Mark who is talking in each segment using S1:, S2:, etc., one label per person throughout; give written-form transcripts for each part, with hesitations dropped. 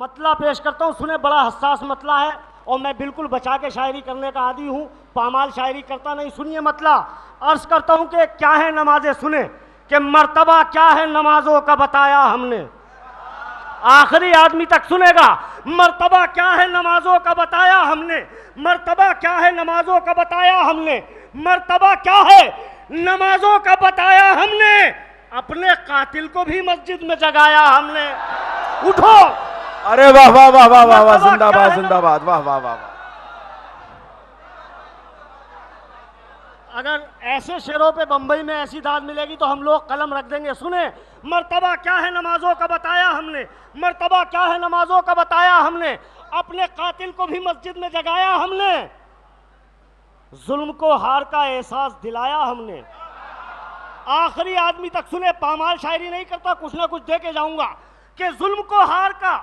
S1: मतला पेश करता हूँ, सुने। बड़ा हसास मतला है और मैं बिल्कुल बचा के शायरी करने का आदी हूँ, पामाल शायरी करता नहीं। सुनिए मतला। अर्ज करता हूँ कि क्या है नमाजें, सुने कि मर्तबा क्या है नमाजों का बताया हमने। आखिरी आदमी तक सुनेगा। मर्तबा क्या है नमाजों का बताया हमने, मर्तबा क्या है नमाजों का बताया हमने, मर्तबा क्या है नमाजों का बताया हमने। अपने कातिल को भी मस्जिद में जगाया हमने। उठो।
S2: अरे वाह वाह वाह वाह वाह वाह, जिंदाबाद जिंदाबाद, वाह वाह वाह।
S1: अगर ऐसे शेरों पे बंबई में ऐसी दाद मिलेगी तो हम लोग कलम रख देंगे। सुने, मर्तबा क्या है नमाजों का बताया हमने, मर्तबा क्या है नमाजों का बताया हमने। अपने कातिल को भी मस्जिद में जगाया हमने। जुल्म को हार का एहसास दिलाया हमने। आखिरी आदमी तक सुने। पामाल शायरी नहीं करता, कुछ ना कुछ दे के जाऊंगा कि जुल्म को हार का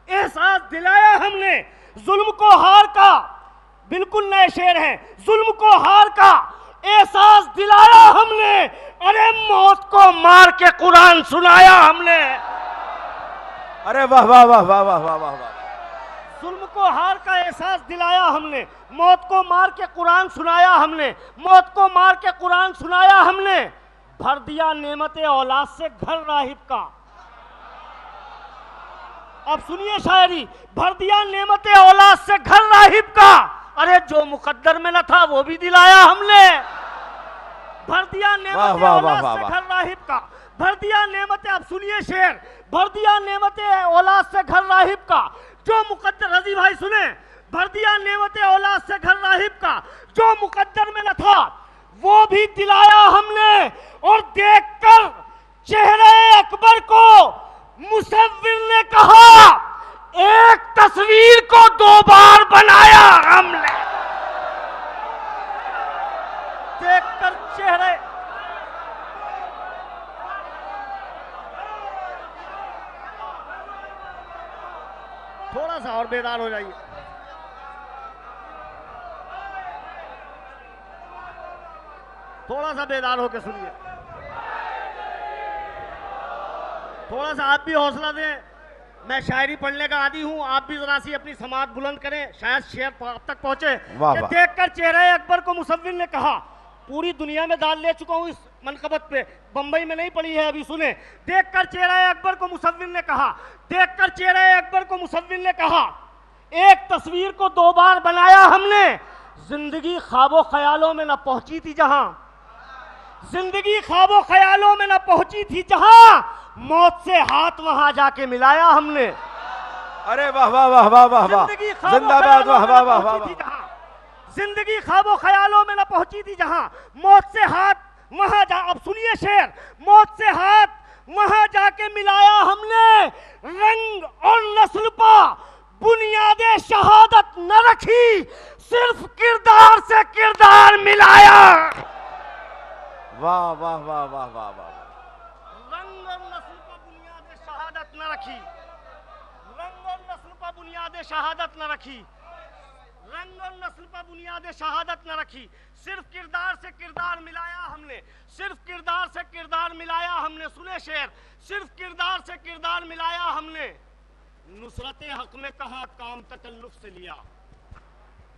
S1: एहसास दिलाया हमने। जुल्म को हार का, बिल्कुल नए शेर हैं। जुल्म को हार का एहसास दिलाया हमने। अरे मौत को मार के कुरान सुनाया हमने।
S2: अरे वाह वाह वाह वाह वाह वाह वाह वाह।
S1: जुल्म को हार का एहसास दिलाया हमने, मौत को मार के कुरान सुनाया हमने, मौत को मार के कुरान सुनाया हमने। भर दिया नेमते औलाद से घर राहिब का। अब सुनिए शायरी। भर दिया नेमते औलाद से घर राहिब का। अरे जो मुकद्दर में न था वो भी दिलाया हमने। भर दिया नेमते औलाद से घर राहिब का। भर दिया नेमते, अब सुनिए शेर। भर दिया नेमते औलाद से घर राहिब का। जो मुकद्दर, रजी भाई सुने। भर दिया नेमते औलाद से घर राहिब का। जो मुकद्दर में न था वो भी दिलाया हमने। और देखकर चेहरे अकबर को मुसव्विर ने कहा, एक तस्वीर को दो बार बनाया हमने। देखकर चेहरे, थोड़ा सा और बेदार हो जाइए। थोड़ा सा बेदार होकर सुनिए। थोड़ा सा आप भी हौसला दें। मैं शायरी पढ़ने का आदी हूं, आप भी जरा सी अपनी समात बुलंद करें, शायद शेर आप तक पहुंचे। देखकर चेहरे अकबर को मुसव्विर ने कहा, पूरी दुनिया में दाद ले चुका हूं इस मनकबत पे, बंबई में नहीं पड़ी है अभी, सुने। देखकर चेहरे अकबर को मुसव्विर ने कहा, देखकर चेहरे अकबर को मुसव्विर ने कहा, एक तस्वीर को दो बार बनाया हमने। जिंदगी ख्वाबों ख्यालों में न पहुंची थी जहां, जिंदगी ख्वाबों ख्यालों में न पहुंची थी जहां, मौत से हाथ वहां जाके मिलाया हमने।
S2: अरे वाह वाह वाह वाह वाह वाह, जिंदाबाद, वाह वाह वाह वाह।
S1: जिंदगी ख्वाबों ख्यालों में न पहुंची थी जहां, मौत से हाथ वहां जा, अब सुनिए शेर। मौत से हाथ वहां जाके मिलाया हमने। रंग और नस्ल पर बुनियादे शहादत न रखी, सिर्फ किरदार से किरदार मिलाया।
S2: वाह वाह वाह वाह वाह वाह।
S1: रंग और नस्ल पर बुनियादे शहादत न रखी, रंग और नस्ल पर बुनियादे शहादत न रखी, रंग और नस्ल पर बुनियादे शहादत न रखी, सिर्फ किरदार से किरदार मिलाया हमने, सिर्फ किरदार से किरदार मिलाया हमने। सुने शेर। सिर्फ किरदार से किरदार मिलाया हमने। नुसरत हक में कहा काम तकल्लुफ से लिया,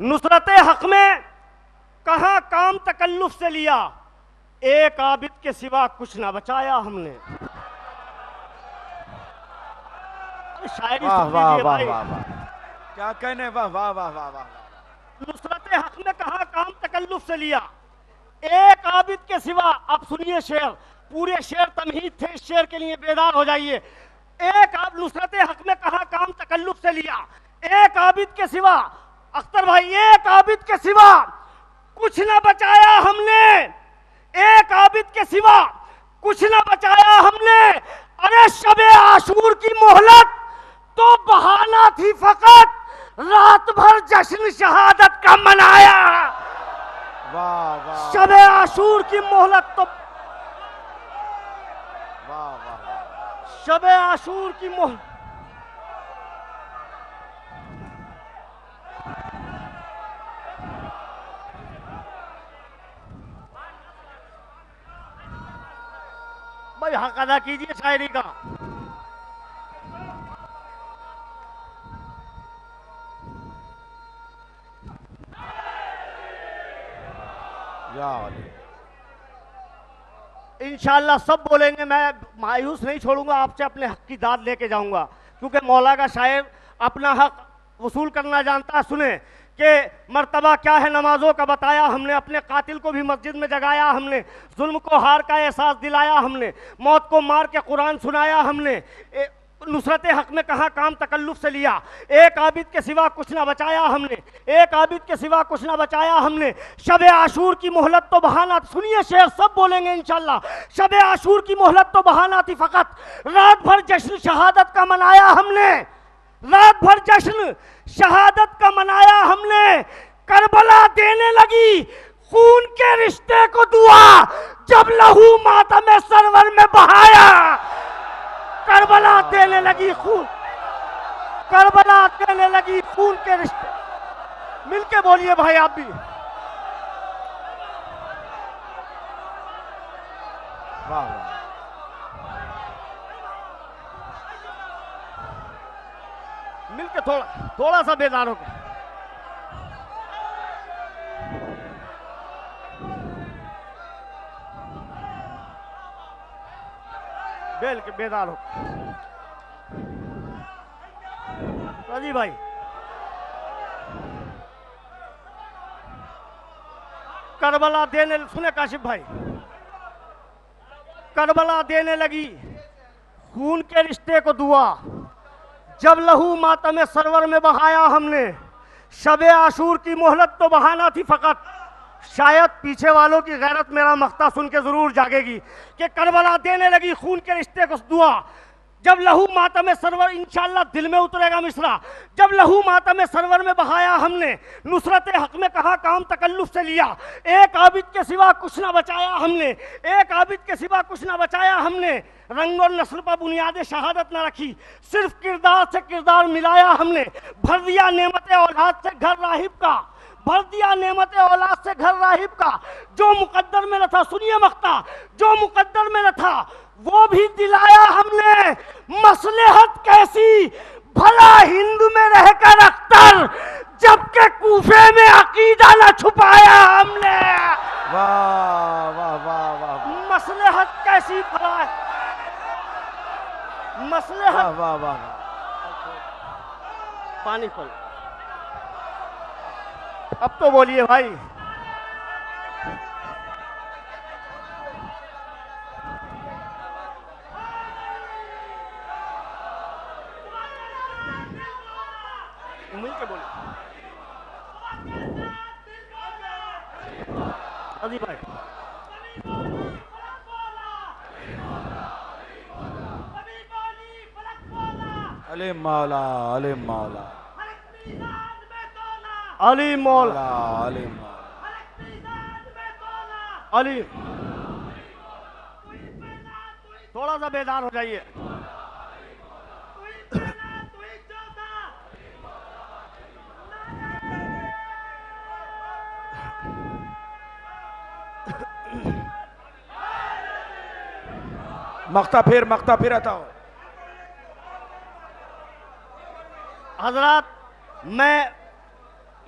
S1: नुसरत हक में कहा काम तकल्लुफ से लिया, एक आबिद के सिवा कुछ ना बचाया हमने। शायरी
S2: वाह वाह वाह वाह, क्या कहने, वाह वाह वाह वाह वाह।
S1: नुसरत हक ने कहा काम तकल्लुफ से लिया, एक आबिद के सिवा। अब सुनिए शेर, पूरे शेर तमहीद थे, इस शेर के लिए बेदार हो जाइए। एक आप नुसरत हक ने कहा काम तकल्लुफ से लिया, एक आबिद के सिवा, अख्तर भाई, एक आबिद के सिवा कुछ ना बचाया हमने, एक आबिद के सिवा कुछ ना बचाया हमने। अरे शबे आशूर की मोहलत तो बहाना थी, फकत रात भर जश्न शहादत का मनाया।
S2: वाह वाह।
S1: शबे आशूर की मोहलत तो,
S2: वाह वाह।
S1: शबे आशूर की मोहलत, भाई हक अदा कीजिए शायरी का।
S2: या अली।
S1: इंशाअल्लाह सब बोलेंगे, मैं मायूस नहीं छोड़ूंगा, आपसे अपने हक की दाद लेके जाऊंगा, क्योंकि मौला का शायर अपना हक वसूल करना जानता है। सुने कि मर्तबा क्या है नमाजों का बताया हमने, अपने कातिल को भी मस्जिद में जगाया हमने, जुल्म को हार का एहसास दिलाया हमने, मौत को मार के कुरान सुनाया हमने, नुसरत हक में कहा काम तकल्लुफ से लिया, एक आबिद के सिवा कुछ ना बचाया हमने, एक आबिद के सिवा कुछ ना बचाया हमने। शब आशूर की मोहलत तो बहाना, सुनिए शेर सब बोलेंगे इंशाल्लाह। शब आशूर की मोहलत तो बहाना थी फकत, रात भर जश्न शहादत का मनाया हमने, रात भर जश्न शहादत का मनाया हमने। करबला देने लगी खून के रिश्ते को दुआ, जब लहू मातम सरवर में बहाया। करबला देने लगी खून, करबला देने लगी खून के रिश्ते। मिलके बोलिए भाई आप भी।
S2: वाह वाह।
S1: मिलके थोड़ा सा बेदार हो गए। बेल के बेदार हो राजी भाई। करबला देने, सुने काशिफ भाई, करबला देने लगी खून के रिश्ते को दुआ, जब लहू मातम सरवर में बहाया हमने। शब आशूर की मोहलत तो बहाना थी फकत, शायद पीछे वालों की गैरत मेरा मख्ता सुन के जरूर जागेगी कि करबला देने लगी खून के रिश्ते को दुआ, जब लहू मातम सरवर, इंशाअल्लाह दिल में उतरेगा मिसरा, जब लहू मातम सरवर में बहाया हमने। नुसरत हक में कहा काम तकल्लुफ से लिया, एक आबिद के सिवा कुछ ना बचाया हमने, एक आबिद के सिवा कुछ ना बचाया हमने। रंग और नस्ल पर बुनियाद शहादत न रखी, सिर्फ किरदार से किरदार मिलाया हमने। भर दिया नेमत औलाद से घर राहिब का, भर दिया नेमत औलाद से घर राहिब का। जो मुकद्दर में न था, सुनिए मख्ता, जो मुकद्दर में न था वो भी दिलाया हमने। मसलहत कैसी भला हिंद में रहकर अख्तर, जबकि कूफे में अकीदा न छुपाया हमने।
S2: वाह वाह वाह वाह।
S1: मसलहत कैसी भला, मसलहत,
S2: वाह वाह।
S1: पानी खोल, अब तो बोलिए भाई। मिल के बोलिए अजी भाई।
S2: अली मौला, अली मौला,
S1: अली मौला,
S2: अली
S1: अली। थोड़ा सा बेदार हो जाइए।
S2: मख्ता फिर आता हो।
S1: हजरात, मैं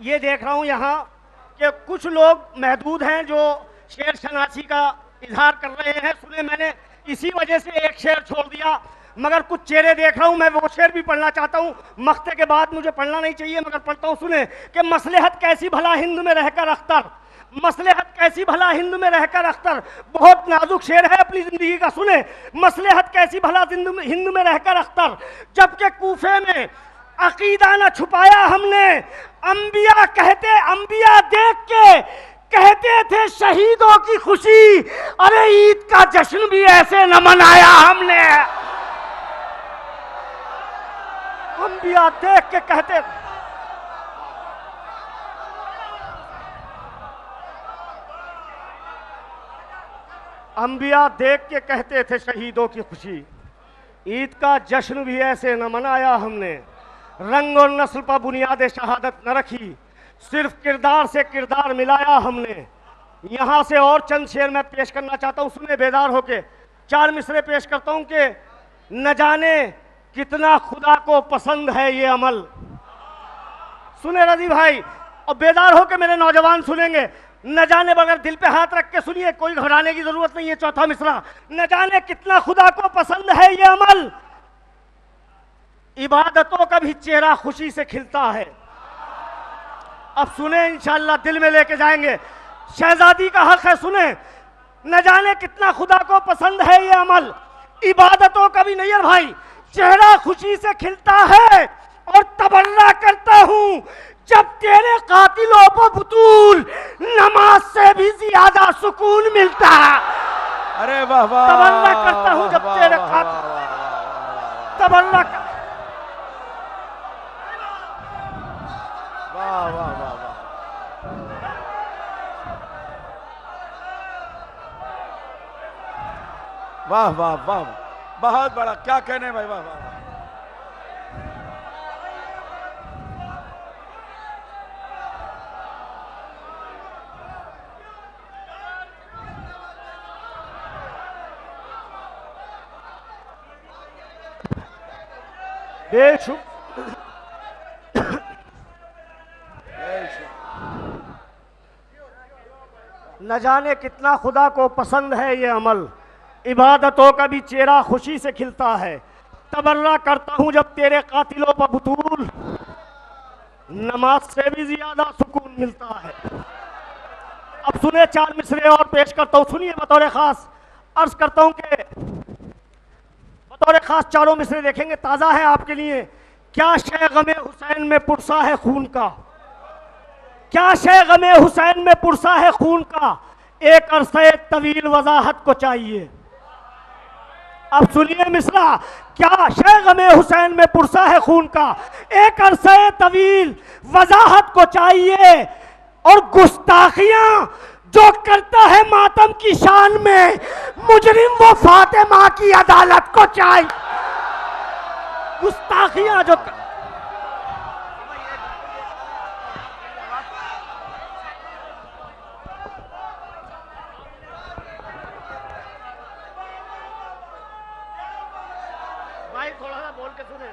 S1: ये देख रहा हूं यहाँ कि कुछ लोग महदूद हैं जो शेर शनासी का इजहार कर रहे हैं। सुने, मैंने इसी वजह से एक शेर छोड़ दिया, मगर कुछ चेहरे देख रहा हूं, मैं वो शेर भी पढ़ना चाहता हूं। मख्ते के बाद मुझे पढ़ना नहीं चाहिए मगर पढ़ता हूं। सुने कि मसलहत कैसी भला हिंद में रहकर अख्तर, मसलहत कैसी भला हिंद में रहकर अख्तर। बहुत नाजुक शेर है अपनी जिंदगी का। सुने, मसलहत कैसी भला हिंद में रहकर अख्तर, जबकि कूफे में अकीदा न छुपाया हमने। अंबिया कहते, अंबिया देख के कहते थे शहीदों की खुशी, अरे ईद का जश्न भी ऐसे न मनाया हमने। अंबिया देख के कहते, अंबिया देख के कहते थे शहीदों की खुशी, ईद का जश्न भी ऐसे न मनाया हमने। रंग और नस्ल पर बुनियाद शहादत न रखी, सिर्फ किरदार से किरदार मिलाया हमने। यहाँ से और चंद शेर मैं पेश करना चाहता हूँ। सुने बेदार होके, 4 मिसरे पेश करता हूँ कि न जाने कितना खुदा को पसंद है ये अमल। सुने रजी भाई, और बेदार होके मेरे नौजवान सुनेंगे। न जाने, बगैर दिल पे हाथ रख के सुनिए, कोई घबराने की जरूरत नहीं है। चौथा मिसरा, न जाने कितना खुदा को पसंद है ये अमल, इबादतों का भी चेहरा खुशी से खिलता है। अब सुने, इंशाअल्लाह दिल में लेके जाएंगे। शहजादी का हक है, सुने। न जाने कितना खुदा को पसंद है ये अमल, इबादतों का भी नहीं भाई, चेहरा खुशी से खिलता है। और तबर्रा करता हूं जब तेरे कातिलों पर बुतूल, नमाज से भी ज्यादा सुकून मिलता है।
S2: अरे वाह वाह,
S1: तबर्रा करता हूं जब तेरे कातिल, तबर्रा
S2: वाह वाह वाह वाह, वाह वाह वाह, बहुत बड़ा, क्या कहने भाई, वाह वाह।
S1: न जाने कितना खुदा को पसंद है ये अमल, इबादतों का भी चेहरा खुशी से खिलता है। तबर्रा करता हूं जब तेरे कातिलों पर बुतूल, नमाज से भी ज्यादा सुकून मिलता है। अब सुने, 4 मिसरे और पेश करता हूं, सुनिए बतौर खास। अर्ज करता हूं कि बतौर खास चारों मिसरे देखेंगे, ताजा है आपके लिए। क्या शे गमे हुसैन में पुरसा है खून का, क्या शे गमे हुसैन में पुरसा है खून का, एक अरसे तवील वजाहत को चाहिए। अब सुनिए मिसरा, क्या शे गमे हुसैन में पुरसा है खून का, एक अरसे तवील वजाहत को चाहिए। और गुस्ताखियां जो करता है मातम की शान में, मुजरिम वो फातिमा की अदालत को चाहिए। गुस्ताखियां जो भाई थोड़ा सा बोल के सुने।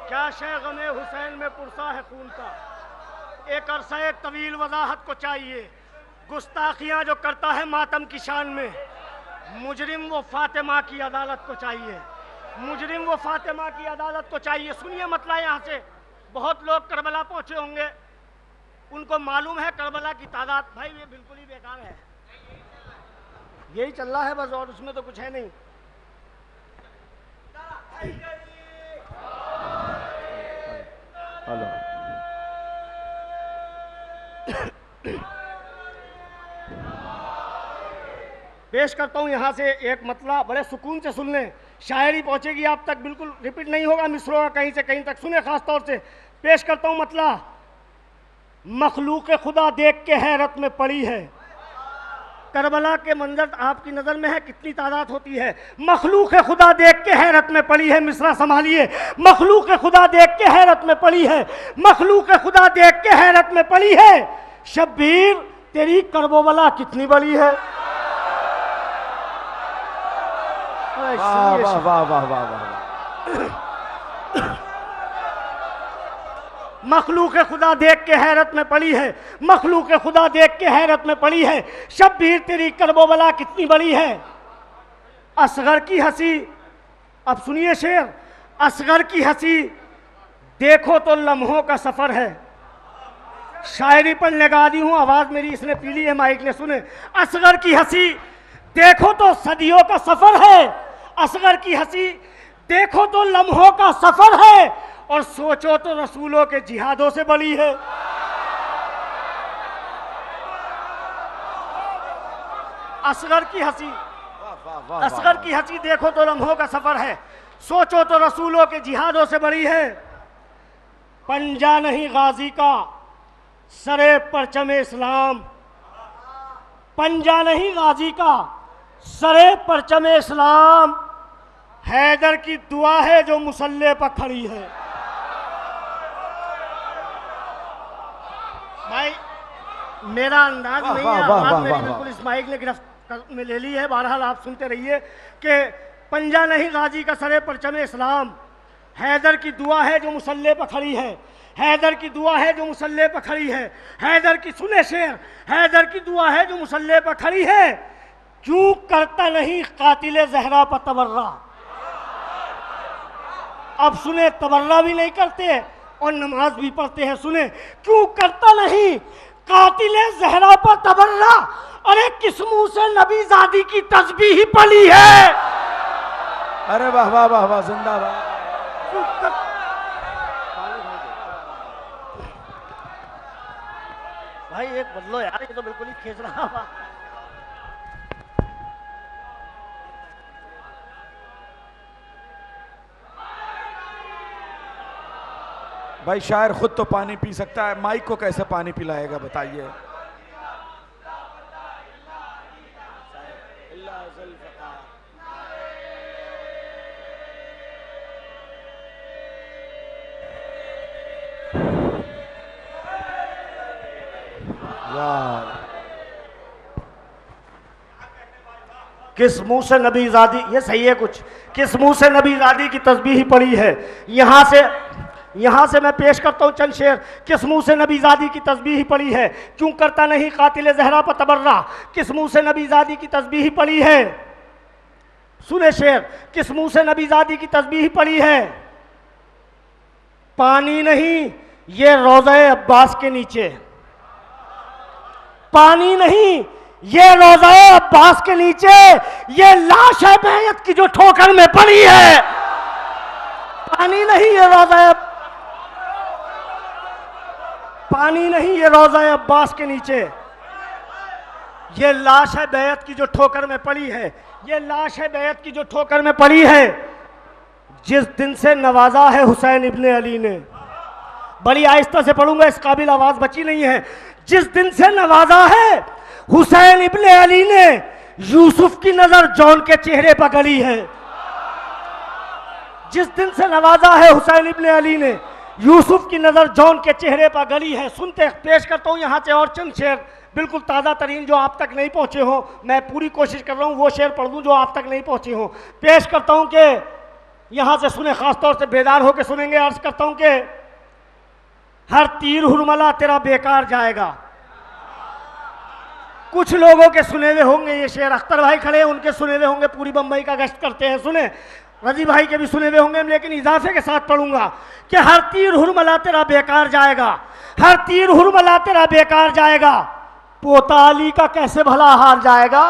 S1: क्या शे गमे हुसैन में पुरसा है खून का, एक अरसा तवील वजाहत को चाहिए। गुस्ताखियां जो करता है मातम की शान में, मुजरिम वो फातिमा की अदालत को चाहिए। मुजरिम वो फातिमा की अदालत को चाहिए। सुनिए मतलब यहाँ से बहुत लोग करबला पहुंचे होंगे, उनको मालूम है करबला की तादाद। भाई ये बिल्कुल ही बेकार है, यही चल रहा है बस, और उसमें तो कुछ है नहीं।
S2: हेलो,
S1: पेश करता हूं यहां से एक मतलब, बड़े सुकून से सुन लें, शायरी पहुंचेगी आप तक, बिल्कुल रिपीट नहीं होगा, मिसरों का कहीं से कहीं तक। सुने खास तौर से पेश करता हूं मतलब, मखलूक खुदा देख के हैरत में पड़ी है। करबला के मंजर आपकी नजर में है, कितनी तादाद होती है। मखलूक खुदा देख के हैरत में पड़ी है, मिसरा संभालिए। मखलूक खुदा देख के हैरत में पड़ी है, मखलूक खुदा देख के हैरत में पड़ी है। शब्बीर तेरी करबोबला कितनी बड़ी है।
S2: वाह वाह वाह वाह वाह वाह,
S1: मखलूक खुदा देख के हैरत में पड़ी है, मखलूक खुदा देख के हैरत में पड़ी है। शब्बीर तेरी करबोबला कितनी बड़ी है। असगर की हंसी, अब सुनिए शेर, असगर की हंसी देखो तो लम्हों का सफर है। शायरी पर लगा दी हूं, आवाज मेरी इसने पीली है, माइक ने। सुने, असगर की हंसी देखो तो सदियों का सफर है। असगर की हंसी देखो तो लम्हों का सफर है, और सोचो तो रसूलों के जिहादों से बड़ी है। असगर की हंसी, असगर की हंसी देखो तो लम्हों का सफर है, सोचो तो रसूलों के जिहादों से बड़ी है। पंजा नहीं गाजी का सरे परचम इस्लाम, पंजा नहीं गाजी का सरे परचम इस्लाम, हैदर की दुआ है जो मुसल्ले पर खड़ी है। भाई मेरा अंदाज नहीं है, आवाज मेरी बिल्कुल इस माइक ने गिरफ्त में ले ली है। बहरहाल आप सुनते रहिए कि पंजा नहीं गाजी का सरे परचम इस्लाम, हैदर की दुआ है जो मुसल्ले पर खड़ी है, हैदर की दुआ है जो मुसल्ले पर खड़ी है, हैदर की सुने शेर, हैदर की दुआ है जो मुसल्ले पर खड़ी है, क्यों करता नहीं कातिल जहरा पर तबर्रा। अब सुने, तबर्रा भी नहीं करते और नमाज भी पढ़ते हैं। सुने, क्यों करता नहीं कातिल जहरा पर तबर्रा। अरे किस मुंह से नबी ज़ादी की तस्बीह पली है।
S2: अरे वाह वाह वाह वाह, जिंदाबाद।
S1: भाई एक बदलो यार, ये तो बिल्कुल ही खींच रहा है।
S2: भाई शायर खुद तो पानी पी सकता है, माइक को कैसे पानी पिलाएगा बताइए। यार
S1: किस मुंह से नबी ज़ादी, ये सही है कुछ, किस मुंह से नबी ज़ादी की तस्बीह पड़ी है। यहां से मैं पेश करता हूं चंद शेर। किस मुंह से नबी ज़ादी की तस्बीह पड़ी है, क्यों करता नहीं कातिल ज़हरा पर तबर्रा। किस मुंह से नबी ज़ादी की तस्बीह पड़ी है। सुने शेर, किस मुंह से नबी ज़ादी की तस्बीह पड़ी है। पानी नहीं ये रोज़े अब्बास के नीचे, पानी नहीं ये रोज़े अब्बास के नीचे, ये लाश है बैयत की जो ठोकर में पड़ी है। पानी नहीं ये रोज़े, पानी नहीं ये रोज़े अब्बास के नीचे, ये लाश है बैयत की जो ठोकर में पड़ी है, ये लाश है बैयत की जो ठोकर में पड़ी है। जिस दिन से नवाजा है हुसैन इब्ने अली ने, बड़ी आहिस्ता से पढ़ूंगा, इस काबिल आवाज बची नहीं है। जिस दिन से नवाजा है हुसैन इब्ने अली ने, यूसुफ की नजर जॉन के चेहरे पर गड़ी है। जिस दिन से नवाजा है हुसैन इब्ने अली ने, यूसुफ की नजर जॉन के चेहरे पर गड़ी है। सुनते पेश करता हूं यहां से और चंद शेर, बिल्कुल ताज़ा तरीन, जो आप तक नहीं पहुंचे हो। मैं पूरी कोशिश कर रहा हूं वो शेर पढ़ दूं जो आप तक नहीं पहुंचे हो। पेश करता हूं कि यहां से सुने, खासतौर से बेदार होकर सुनेंगे। अर्ज करता हूं कि हर तीर हुरमला तेरा बेकार जाएगा। कुछ लोगों के सुने हुए होंगे ये शेर, अख्तर भाई खड़े हैं उनके सुने हुए होंगे, पूरी बंबई का गश्त करते हैं। सुने, रजी भाई के भी सुने हुए होंगे, लेकिन इजाफे के साथ पढ़ूंगा कि हर तीर हुरमला तेरा बेकार जाएगा, हर तीर हुरमला तेरा बेकार जाएगा, पोता अली का कैसे भला हार जाएगा।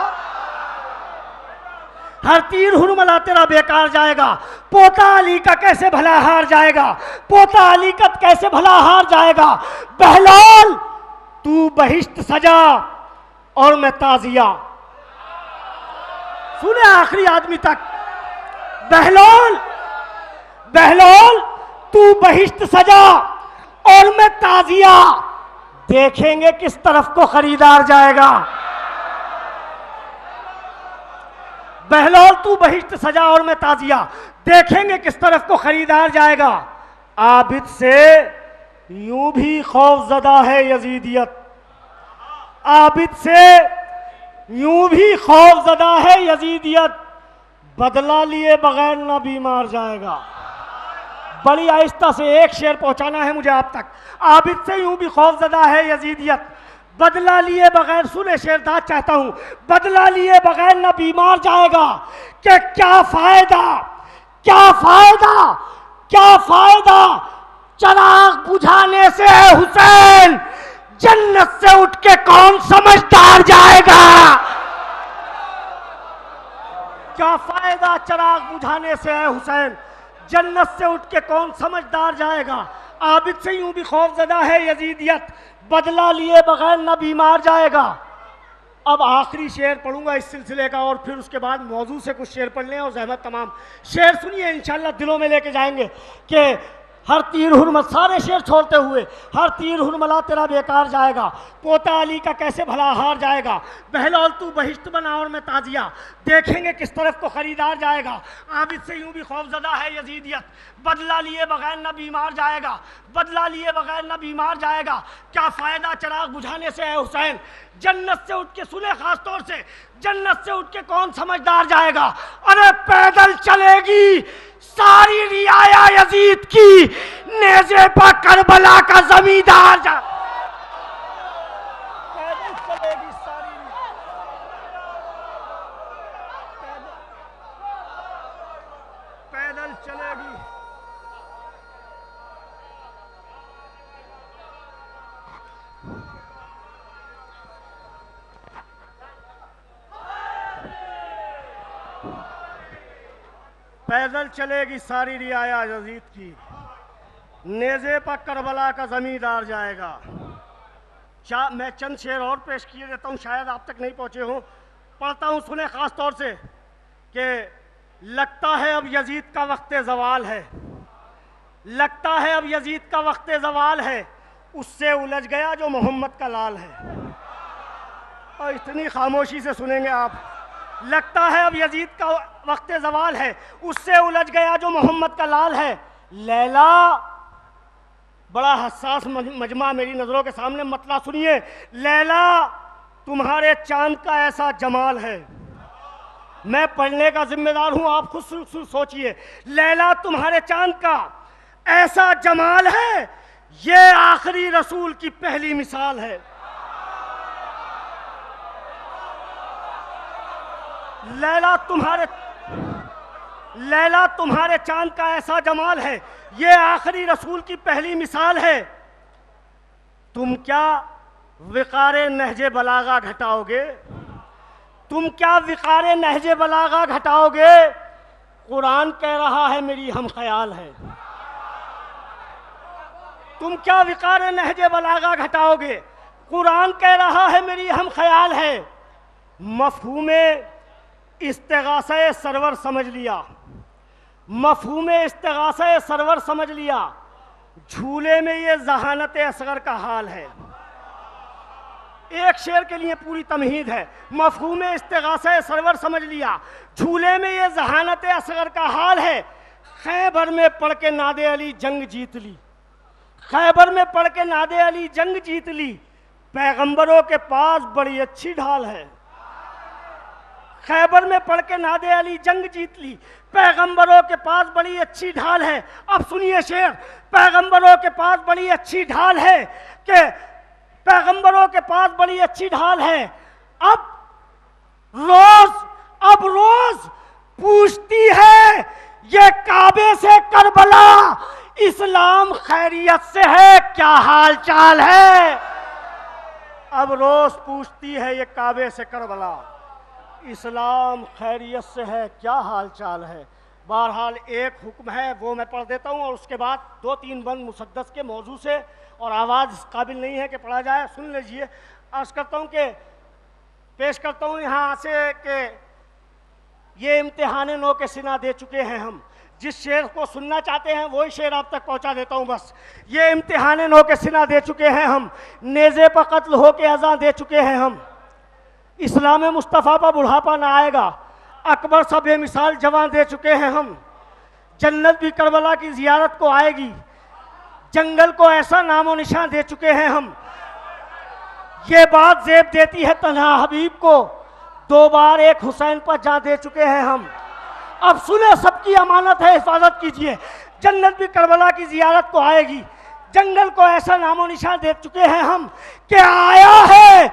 S1: हर तीर हुरमला तेरा बेकार जाएगा, पोता अली का कैसे भला हार जाएगा, पोता अली का कैसे भला हार जाएगा। बहलाल तू बहिश्त सजा और मैं ताजिया। सुने आखिरी आदमी तक। बहलाल, बहलाल तू बहिश्त सजा और मैं ताजिया, देखेंगे किस तरफ को खरीदार जाएगा। बहलाल तू बहिश्त सजा और मैं ताजिया, देखेंगे किस तरफ को खरीदार जाएगा। आबिद से यूं भी खौफजदा है यजीदियत, आबिद से यूं भी खौफजदा है यजीदियत, बदला लिए बगैर ना बीमार जाएगा। बड़ी आहिस्ता से एक शेर पहुंचाना है मुझे आप तक। आबिद से यूं भी खौफजदा है यजीदियत, बदला लिए बगैर, सुने शेरदाद चाहता हूं, बदला लिए बगैर ना बीमार जाएगा। कि क्या फायदा, क्या फायदा, क्या फायदा चिराग बुझाने से है हुसैन, जन्नत से उठ के कौन समझदार जाएगा। क्या फायदा चिराग बुझाने से है हुसैन, जन्नत से उठ के कौन समझदार जाएगा। आबिद से यूं भी खौफजदा है यजीदियत, बदला लिए बगैर न बीमार जाएगा। अब आखिरी शेर पढ़ूंगा इस सिलसिले का, और फिर उसके बाद मौजू से कुछ शेर पढ़ लें और जहमत तमाम। शेर सुनिए, इंशाल्लाह दिलों में लेके जाएंगे कि हर तीर हुरमत, सारे शेर छोड़ते हुए, हर तीर हुरमला तेरा बेकार जाएगा, पोता अली का कैसे भला हार जाएगा। बहलाल तू बहिश्त बना और मैं ताजिया, देखेंगे किस तरफ को खरीदार जाएगा। आबिद से यूं भी खौफजदा है यजीदियत, बदला लिए बगैर न बीमार जाएगा, बदला लिए बगैर न बीमार जाएगा। क्या फ़ायदा चिराग बुझाने से है हुसैन, जन्नत से उठ के, सुने खास तौर से, जन्नत से उठ के कौन समझदार जाएगा। अरे पैदल चलेगी सारी रियाया यजीद की, नेज़े पर करबला का जमींदार जा। पैदल चलेगी सारी, पैदल चलेगी। पैदल चलेगी सारी रियाया यजीद की, नेज़े पर करबला का जमींदार जाएगा। मैं चंद शेर और पेश किए देता हूँ, शायद आप तक नहीं पहुँचे हों। पढ़ता हूँ, सुने ख़ास तौर से कि लगता है अब यजीद का वक्त ज़वाल है, लगता है अब यजीद का वक्त ज़वाल है, उससे उलझ गया जो मोहम्मद का लाल है। और इतनी खामोशी से सुनेंगे आप। लगता है अब यजीद का वक्त ज़वाल है, उससे उलझ गया जो मोहम्मद का लाल है। लैला, बड़ा हसास मजमा मेरी नज़रों के सामने, मतला सुनिए। लैला तुम्हारे चांद का ऐसा जमाल है, मैं पढ़ने का जिम्मेदार हूं, आप खुद सोचिए। लैला तुम्हारे चांद का ऐसा जमाल है, ये आखिरी रसूल की पहली मिसाल है। लैला तुम्हारे चांद का ऐसा जमाल है, ये आखिरी रसूल की पहली मिसाल है। तुम क्या विकारे नहजे बलागा घटाओगे, तुम क्या विकारे नहजे बलागा घटाओगे। कुरान कह रहा है मेरी हम ख्याल है, तुम क्या विकारे नहजे बलागा घटाओगे। कुरान कह रहा है मेरी हम ख्याल है। मफ़हूमे इस्तिगासा सरवर समझ लिया, मफ़हूमे इस्तिगासा सरवर समझ लिया, झूले में ये ज़हानत असगर का हाल है। एक शेर के लिए पूरी तमहीद है। मफ़हूमे इस्तिगासा सरवर समझ लिया, झूले में ये ज़हानत असगर का हाल है। खैबर में पढ़ के नादे अली जंग जीत ली, खैबर में पढ़ के नादे अली जंग जीत ली, पैगंबरों के पास बड़ी अच्छी ढाल है। खैबर में पढ़ के नादे अली जंग जीत ली, पैगंबरों के पास बड़ी अच्छी ढाल है। अब सुनिए शेर, पैगंबरों के पास बड़ी अच्छी ढाल है, कि पैगंबरों के पास बड़ी अच्छी ढाल है। अब रोज पूछती है ये काबे से करबला, इस्लाम खैरियत से है क्या हाल चाल है। अब रोज पूछती है ये काबे से करबला, इस्लाम खैरियत से है क्या हाल चाल है। बहरहाल एक हुक्म है वो मैं पढ़ देता हूँ, और उसके बाद 2-3 बंद मुसद्दस के मौजू से, और आवाज़ इस काबिल नहीं है कि पढ़ा जाए, सुन लीजिए। अर्ज़ करता हूँ कि पेश करता हूँ यहाँ से कि ये इम्तिहान नो के सिना दे चुके हैं हम। जिस शेर को सुनना चाहते हैं वही शेर आप तक पहुँचा देता हूँ बस। ये इम्तिहान नो के सिना दे चुके हैं हम, नेज़े पर कत्ल हो के अज़ां दे चुके हैं हम। इस्लाम मुस्तफ़ा पर बुढ़ापा ना आएगा, अकबर सा बेमिसाल जवान दे चुके हैं हम। जन्नत भी करबला की ज़ियारत को आएगी, जंगल को ऐसा नामो निशान दे चुके हैं हम। ये बात ज़ेब देती है तन्हा हबीब को, 2 बार एक हुसैन पर जान दे चुके हैं हम। अब सुने, सबकी अमानत है, हिफाजत कीजिए। जन्नत भी करबला की ज़ियारत को आएगी, जंगल को ऐसा नामो निशान दे चुके हैं हम, कि आया है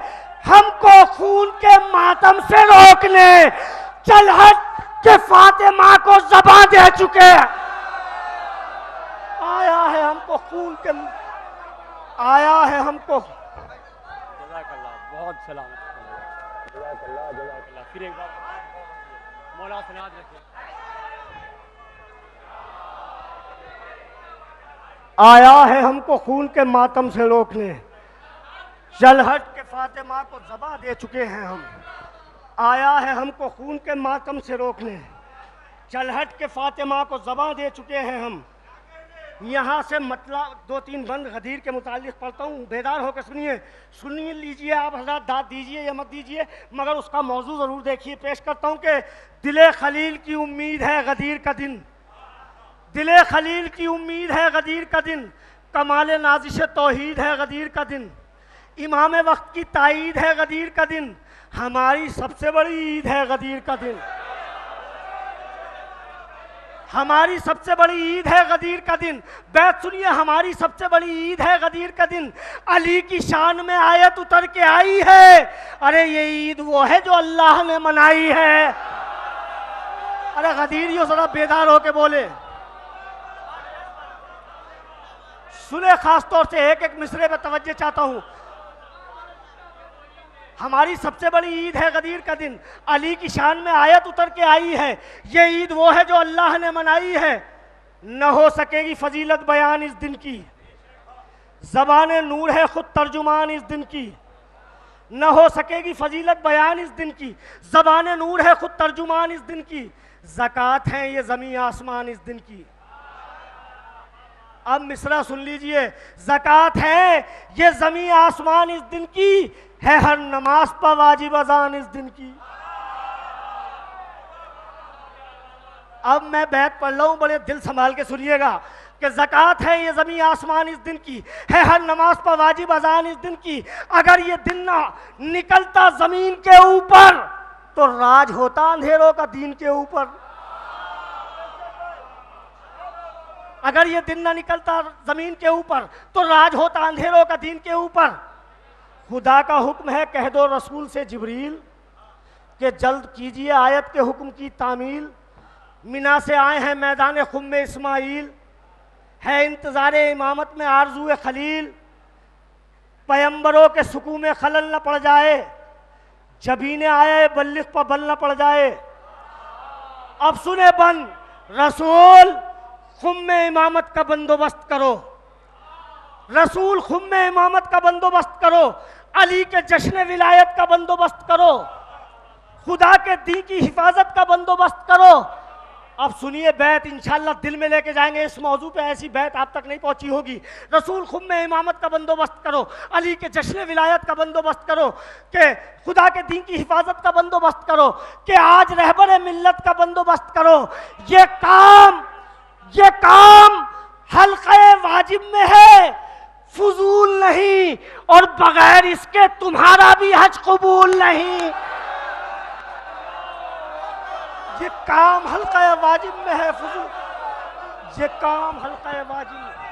S1: हमको खून के मातम से रोकने, चल हट के फातिमा को ज़बां दे चुके हैं। आया है हमको खून के, आया है हमको। बहुत सलाम, फिर एक बार मौला सनाद रखिए। आया है हमको खून के मातम से रोकने, चल हट के फातिमा को ज़बां दे चुके हैं हम। आया है हमको खून के मातम से रोकने, चल हट के फातिमा को ज़बां दे चुके हैं हम। यहाँ से मतलब 2-3 बंद गदीर के मुतालिक पढ़ता हूँ, बेदार होकर सुनिए। सुनिए लीजिए आप हज़रात, दाद दीजिए या मत दीजिए, मगर उसका मौजू ज़रूर देखिए। पेश करता हूँ कि दिले खलील की उम्मीद है गदीर का दिन, दिले खलील की उम्मीद है गदीर का दिन, कमाल नाजिश तौहीद है गदीर का दिन, इमाम वक्त की ताईद है गदीर का दिन, हमारी सबसे बड़ी ईद है गदीर का दिन। हमारी सबसे बड़ी ईद है गदीर का दिन। बैत सुनिए, हमारी सबसे बड़ी ईद है गदीर का दिन। अली की शान में आयत उतर के आई है। अरे ये ईद वो है जो अल्लाह ने मनाई है। अरे गदीरियों जरा बेदार होके बोले, सुने, खास तौर से एक एक मिसरे पे तवज्जो चाहता हूं। हमारी सबसे बड़ी ईद है गदीर का दिन। अली की शान में आयत उतर के आई है। ये ईद वो है जो अल्लाह ने मनाई है। न हो सकेगी फजीलत बयान इस दिन की, ज़बान नूर है खुद तर्जुमान इस दिन की। न हो सकेगी फजीलत बयान इस दिन की, ज़बान नूर है खुद तर्जुमान इस दिन की। ज़कात है ये ज़मीन आसमान इस दिन की। अब मिसरा सुन लीजिए, ज़कात है ये ज़मीन आसमान इस दिन की, है हर नमाज पर वाजिब अज़ान इस दिन की। अब मैं बैत पढ़ रहा हूं, बड़े दिल संभाल के सुनिएगा कि ज़कात है ये ज़मीन आसमान इस दिन की, है हर नमाज पर वाजिब अज़ान इस दिन की। अगर ये दिन ना निकलता ज़मीन के ऊपर तो राज होता अंधेरों का दीन के ऊपर। अगर ये दिन ना निकलता ज़मीन के ऊपर तो राज होता अंधेरों का दीन के ऊपर। खुदा का हुक्म है, कह दो रसूल से जिब्रील कि जल्द कीजिए आयत के हुक्म की तामील। मिना से आए हैं मैदान खुम में इस्माइल, है इंतज़ार इमामत में आरज़ू खलील। पैगंबरों के सुकू में खलल न पड़ जाए, जबीने आए बल्लिग पर बल न पड़ जाए। अब सुने बन रसूल, खुम में इमामत का बंदोबस्त करो। रसूल खुम में इमामत का बंदोबस्त करो, अली के जश्न विलायत का बंदोबस्त करो, खुदा के दी की हिफाजत का बंदोबस्त करो। अब सुनिए बैत, इंशाल्लाह दिल में लेके जाएंगे इस मौजू पे, ऐसी बैत आप तक नहीं पहुंची होगी। रसूल खुम में इमामत का बंदोबस्त करो, अली के जश्न विलायत का बंदोबस्त करो, कि खुदा के दीन की हिफाजत का बंदोबस्त करो, कि आज रहबर मिल्लत का बंदोबस्त करो। ये काम हल्क़े वाजिब में है, फजूल नहीं, और बगैर इसके तुम्हारा भी हज कबूल नहीं। ये काम हल्क़े वाजिब में है, फजूल, ये काम हल्क़े वाजिब में।